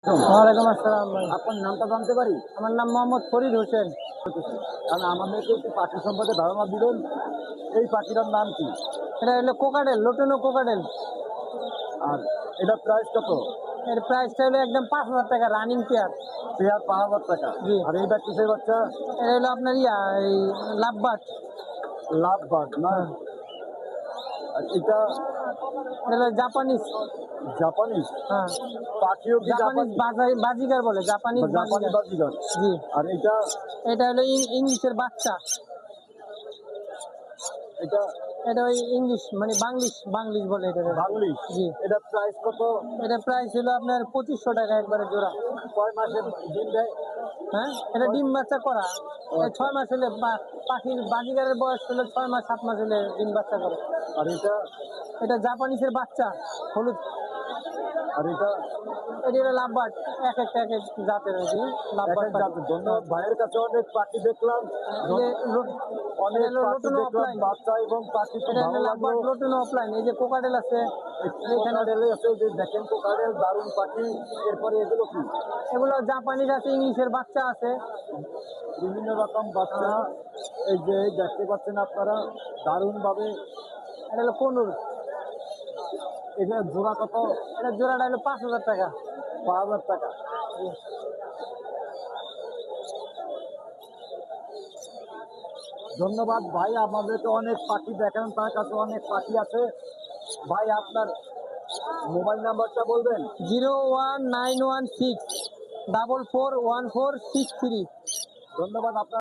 ওয়ালাইকুম আসসালাম ভাই। আপনার নামটা জানতে পারি? আমার নাম মোহাম্মদ ফরিদ হোসেন। কারণ আমাদেরকে একটু পাখি সম্পর্কে ধারণা দিবেন। এই পাখিটার নাম কি? এটা হলো কোকাটেল, লোটেনো কোকাটেল। আর এটার প্রাইস কত? এর প্রাইসটা হলো একদম 5,000 টাকা রানিং পেয়ার। পেয়ার 5,000 টাকা। জি। আর এইটা কিসের বাচ্চা? এটা হলো আপনার এই লাভবার্ড। লাভ বার্ড না? হ্যাঁ। আর এটা এটা হলো জাপানিজ। জাপানিজ? হ্যাঁ, পাখিও কি জাপানিজ বাজিগার বলে, জাপানিজ জাপানি বাজিগার। বাজিগার? জি। আর এটা এটা হলো ইংলিশের বাচ্চা। এটা এটা ওই ইংলিশ মানে বাংলিশ বলে এটা। বাংলিশ? জি। এটার প্রাইস কত? এটা প্রাইস হলো আপনার 2500 টাকা একবারে জোড়া। কয় মাসের ডিম দেয়? হ্যাঁ, এটা ডিম বাচ্চা করা। এই 6 মাস হলে পাখির বাজিগারের বয়স হলো 6 মাস 7 মাস হলে ডিম বাচ্চা করে। আর এটা? এটা জাপানিজের বাচ্চা, হলুদ। আর এটা? এটা হলো লাভবার্ড, এক একটা এক এক জাতের হয়েছে লাভবার্ড। ধন্যবাদ। ভাইয়ের কাছে অনেক পাখি দেখলাম, অনেক পাখি দেখলাম বাচ্চা এবং পাখি খুব ভালো লাগলো। লোটনো অফলাইন। এই যে কোকাটেল আছে এখানে, কোকাটেল আছে, যে দেখেন কোকাটেল দারুণ পাখি। এরপরে এগুলো কি? এগুলো জাপানিজ আছে, ইংলিশের বাচ্চা আছে, বিভিন্ন রকম বাচ্চা। এই যে দেখতে পাচ্ছেন আপনারা দারুণ ভাবে। এটা হলো কনুর। এখানে জোড়া কত? এটা জোড়াটা হলো 5,000 টাকা। 5,000 টাকা। ধন্যবাদ ভাই, আমাদেরকে অনেক পাখি দেখান, তার কাছে অনেক পাখি আছে। ভাই আপনার মোবাইল নাম্বারটা বলবেন? 01916 441463। ধন্যবাদ আপনার।